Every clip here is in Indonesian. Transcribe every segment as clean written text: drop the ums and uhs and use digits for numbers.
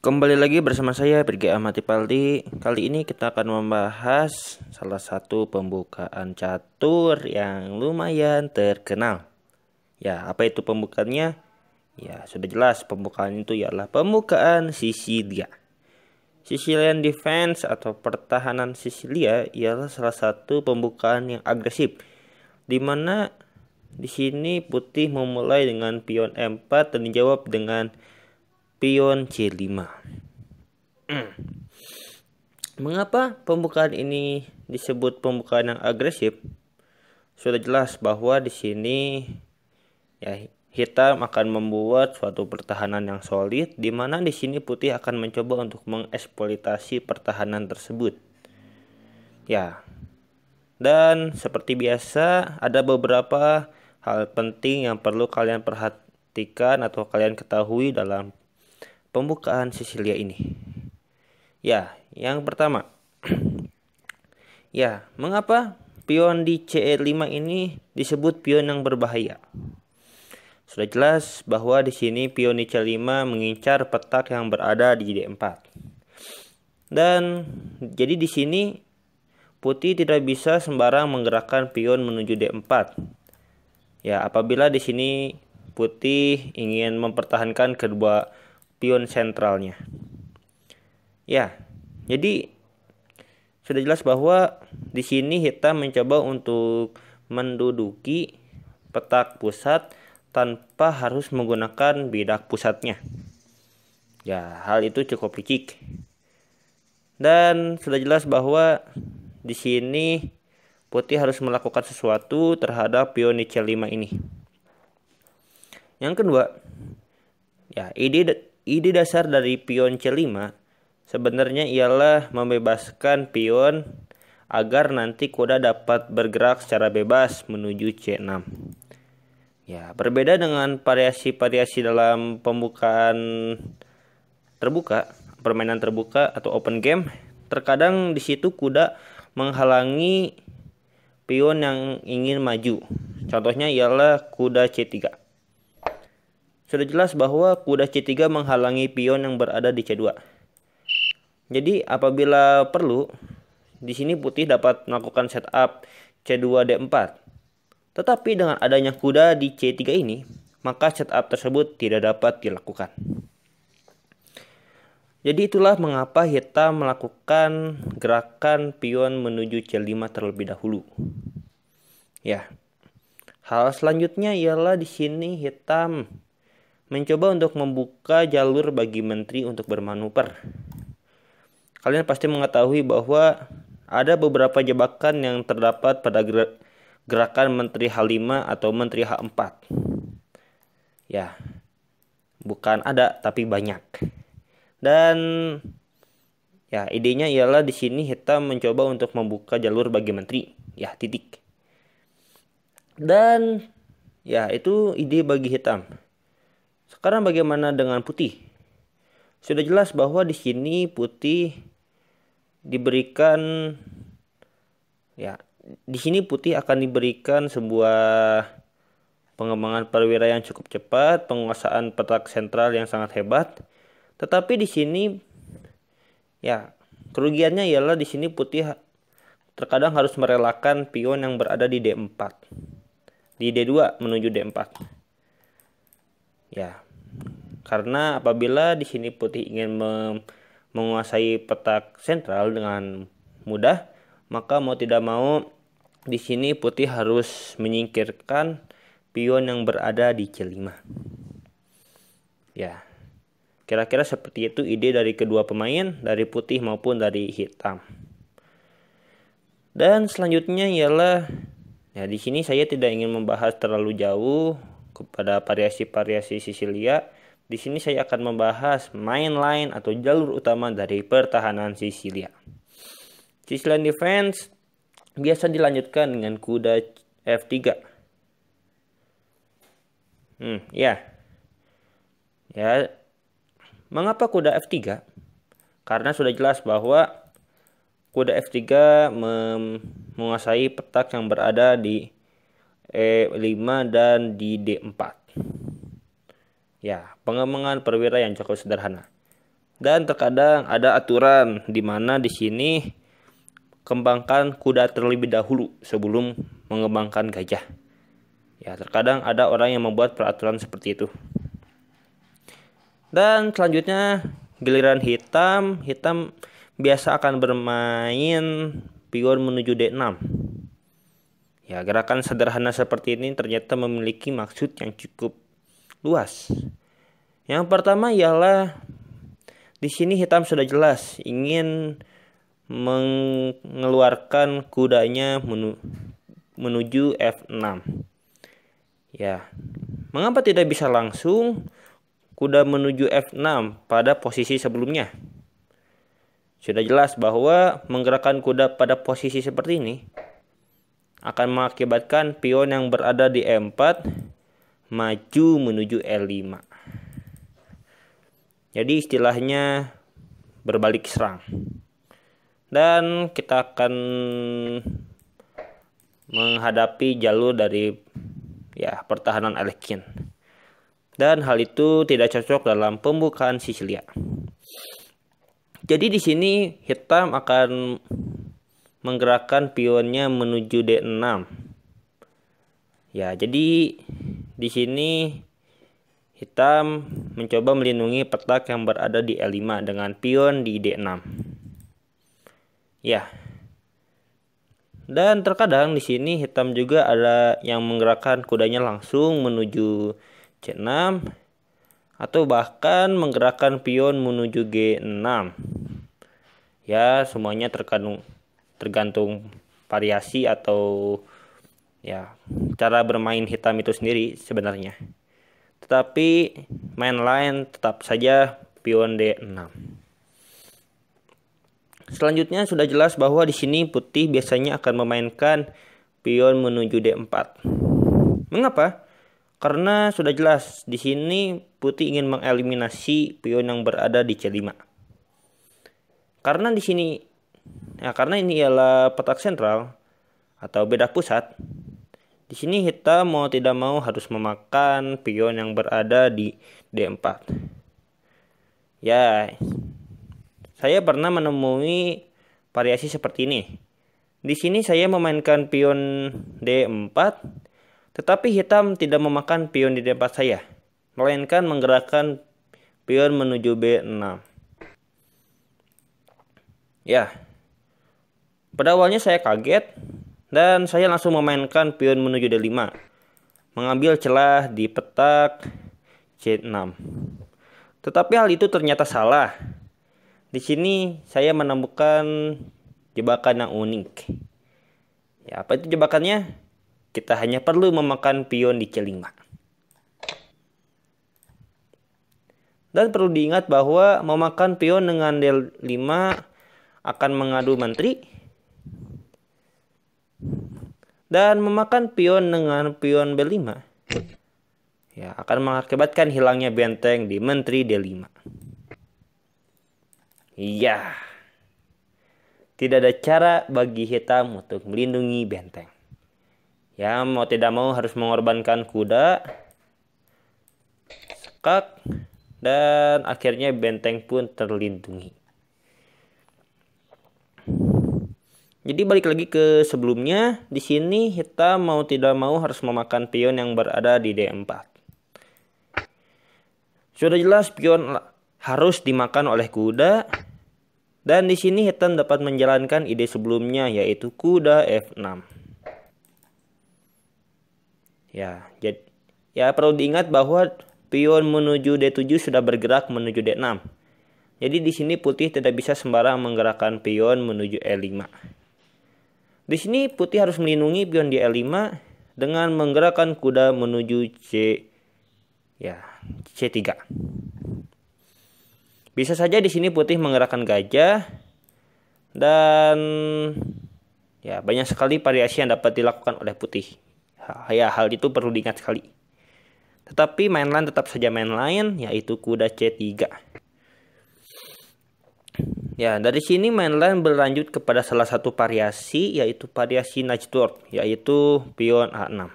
Kembali lagi bersama saya Birgi Ahmad Ipaldi. Kali ini kita akan membahas salah satu pembukaan catur yang lumayan terkenal. Ya, apa itu pembukaannya? Ya, sudah jelas pembukaan itu ialah pembukaan Sisilia. Sicilian Defense atau pertahanan Sisilia ialah salah satu pembukaan yang agresif, di mana di sini putih memulai dengan pion E4 dan dijawab dengan pion C5. Mengapa pembukaan ini disebut pembukaan yang agresif? Sudah jelas bahwa di sini ya hitam akan membuat suatu pertahanan yang solid, di mana di sini putih akan mencoba untuk mengeksploitasi pertahanan tersebut. Ya, dan seperti biasa ada beberapa hal penting yang perlu kalian perhatikan atau kalian ketahui dalam pembukaan Sisilia ini. Ya, yang pertama, ya, mengapa pion di CE5 ini disebut pion yang berbahaya? Sudah jelas bahwa di sini pion di C5 mengincar petak yang berada di D4. Dan jadi di sini putih tidak bisa sembarang menggerakkan pion menuju D4. Ya, apabila di sini putih ingin mempertahankan kedua pion sentralnya. Ya, jadi sudah jelas bahwa di sini hitam mencoba untuk menduduki petak pusat tanpa harus menggunakan bidak pusatnya. Ya, hal itu cukup licik. Dan sudah jelas bahwa di sini putih harus melakukan sesuatu terhadap pion di C5 ini. Yang kedua, ya ide dasar dari pion C5 sebenarnya ialah membebaskan pion agar nanti kuda dapat bergerak secara bebas menuju C6. Ya, berbeda dengan variasi-variasi dalam pembukaan terbuka, permainan terbuka atau open game, terkadang di situ kuda menghalangi pion yang ingin maju. Contohnya ialah kuda C3. Sudah jelas bahwa kuda C3 menghalangi pion yang berada di C2. Jadi apabila perlu, di sini putih dapat melakukan setup C2 D4. Tetapi dengan adanya kuda di C3 ini, maka setup tersebut tidak dapat dilakukan. Jadi itulah mengapa hitam melakukan gerakan pion menuju C5 terlebih dahulu. Ya. Hal selanjutnya ialah di sini hitam mencoba untuk membuka jalur bagi menteri untuk bermanuver. Kalian pasti mengetahui bahwa ada beberapa jebakan yang terdapat pada gerakan menteri H5 atau menteri H4. Ya, bukan ada tapi banyak. Dan ya, idenya ialah di sini hitam mencoba untuk membuka jalur bagi menteri. Ya, titik. Dan ya, itu ide bagi hitam. Sekarang bagaimana dengan putih? Sudah jelas bahwa di sini putih diberikan ya, di sini putih akan diberikan sebuah pengembangan perwira yang cukup cepat, penguasaan petak sentral yang sangat hebat. Tetapi di sini ya, kerugiannya ialah di sini putih terkadang harus merelakan pion yang berada di D4. Di D2 menuju D4. Ya. Karena apabila di sini putih ingin menguasai petak sentral dengan mudah, maka mau tidak mau di sini putih harus menyingkirkan pion yang berada di C5. Ya. Kira-kira seperti itu ide dari kedua pemain, dari putih maupun dari hitam. Dan selanjutnya ialah ya, di sini saya tidak ingin membahas terlalu jauh kepada variasi-variasi Sisilia. Di sini saya akan membahas main line atau jalur utama dari pertahanan Sisilia. Sicilian Defense biasa dilanjutkan dengan kuda F3. Ya. Ya. Mengapa kuda F3? Karena sudah jelas bahwa kuda F3 menguasai petak yang berada di E5 dan di D4. Ya, pengembangan perwira yang cukup sederhana. Dan terkadang ada aturan di mana di sini kembangkan kuda terlebih dahulu sebelum mengembangkan gajah. Ya, terkadang ada orang yang membuat peraturan seperti itu. Dan selanjutnya giliran hitam biasa akan bermain pion menuju D6. Ya, gerakan sederhana seperti ini ternyata memiliki maksud yang cukup luas. Yang pertama ialah di sini hitam sudah jelas ingin mengeluarkan kudanya menuju F6. Ya, mengapa tidak bisa langsung kuda menuju F6 pada posisi sebelumnya? Sudah jelas bahwa menggerakkan kuda pada posisi seperti ini akan mengakibatkan pion yang berada di E4 maju menuju L5. Jadi istilahnya berbalik serang. Dan kita akan menghadapi jalur dari pertahanan Alekhine. Dan hal itu tidak cocok dalam pembukaan Sisilia. Jadi di sini hitam akan menggerakkan pionnya menuju D6. Ya, jadi di sini hitam mencoba melindungi petak yang berada di L5 dengan pion di D6. Ya. Dan terkadang di sini hitam juga ada yang menggerakkan kudanya langsung menuju C6 atau bahkan menggerakkan pion menuju G6. Ya, semuanya tergantung variasi atau cara bermain hitam itu sendiri sebenarnya. Tetapi main line tetap saja pion D6. Selanjutnya sudah jelas bahwa di sini putih biasanya akan memainkan pion menuju D4. Mengapa? Karena sudah jelas di sini putih ingin mengeliminasi pion yang berada di C5. Karena di sini karena ini ialah petak sentral atau bedak pusat. Di sini hitam mau tidak mau harus memakan pion yang berada di D4. Ya, saya pernah menemui variasi seperti ini. Di sini saya memainkan pion D4, tetapi hitam tidak memakan pion di D4 saya, melainkan menggerakkan pion menuju B6. Ya, pada awalnya saya kaget dan saya langsung memainkan pion menuju D5, mengambil celah di petak C6. Tetapi hal itu ternyata salah. Di sini saya menemukan jebakan yang unik. Ya, apa itu jebakannya? Kita hanya perlu memakan pion di C5. Dan perlu diingat bahwa memakan pion dengan D5 akan mengadu menteri. Dan memakan pion dengan pion B5 akan mengakibatkan hilangnya benteng di menteri D5. Iya. Tidak ada cara bagi hitam untuk melindungi benteng. Ya, mau tidak mau harus mengorbankan kuda, sekak, dan akhirnya benteng pun terlindungi. Jadi balik lagi ke sebelumnya, di sini hitam mau tidak mau harus memakan pion yang berada di D4. Sudah jelas pion harus dimakan oleh kuda, dan di sini hitam dapat menjalankan ide sebelumnya yaitu kuda F6. Ya, perlu diingat bahwa pion menuju D7 sudah bergerak menuju D6. Jadi di sini putih tidak bisa sembarang menggerakkan pion menuju E5. Di sini putih harus melindungi pion di E5 dengan menggerakkan kuda menuju C3. Bisa saja di sini putih menggerakkan gajah dan banyak sekali variasi yang dapat dilakukan oleh putih. Hal itu perlu diingat sekali. Tetapi main line tetap saja main line yaitu kuda C3. Ya, dari sini main line berlanjut kepada salah satu variasi yaitu variasi Najdorf yaitu pion A6.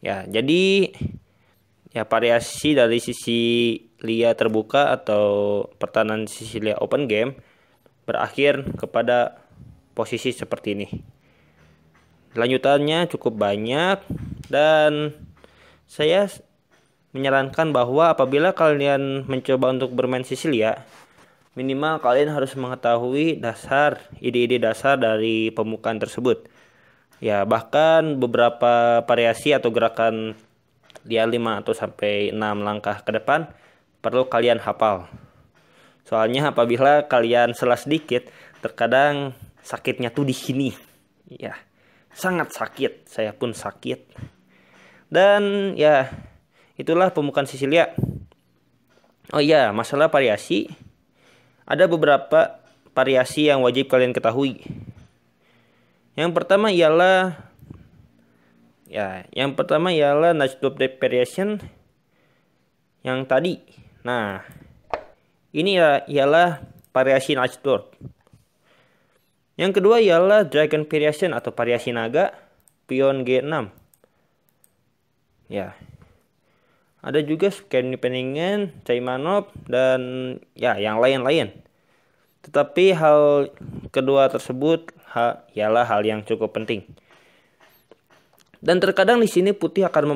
Ya, jadi variasi dari sisi Sisilia terbuka atau pertahanan Sisilia open game berakhir kepada posisi seperti ini. Lanjutannya cukup banyak dan saya menyarankan bahwa apabila kalian mencoba untuk bermain Sisilia, minimal kalian harus mengetahui ide-ide dasar dari pembukaan tersebut. Ya, bahkan beberapa variasi atau gerakan dia 5 atau sampai 6 langkah ke depan perlu kalian hafal. Soalnya apabila kalian salah sedikit, terkadang sakitnya tuh di sini. Ya, sangat sakit. Saya pun sakit. Dan ya, itulah pembukaan Sisilia. Oh iya, masalah variasi. Ada beberapa variasi yang wajib kalian ketahui. Yang pertama ialah Najdorf variation yang tadi. Nah, ini ialah variasi Najdorf. Yang kedua ialah Dragon variation atau variasi naga pion G6. Ya. Ada juga Scheveningen, Caimanov, dan ya yang lain-lain. Tetapi hal kedua tersebut ialah hal yang cukup penting. Dan terkadang di sini putih akan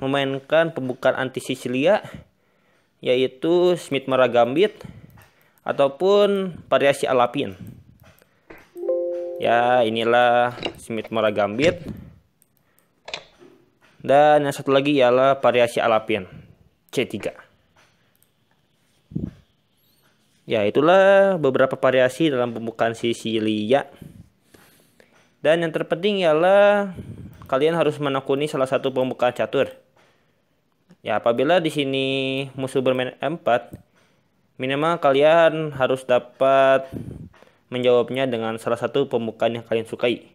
memainkan pembukaan anti Sisilia, yaitu Smith-Morra Gambit ataupun variasi Alapin. Ya, inilah Smith-Morra Gambit. Dan yang satu lagi ialah variasi Alapin C3. Ya, itulah beberapa variasi dalam pembukaan Sisilia. Dan yang terpenting ialah kalian harus menekuni salah satu pembukaan catur. Ya, apabila di sini musuh bermain E4, minimal kalian harus dapat menjawabnya dengan salah satu pembukaan yang kalian sukai.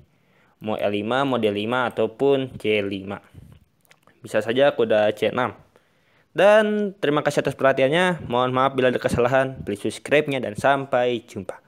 Mau E5, mau D5 ataupun C5. Bisa saja kuda C6. Dan terima kasih atas perhatiannya. Mohon maaf bila ada kesalahan. Please subscribe-nya dan sampai jumpa.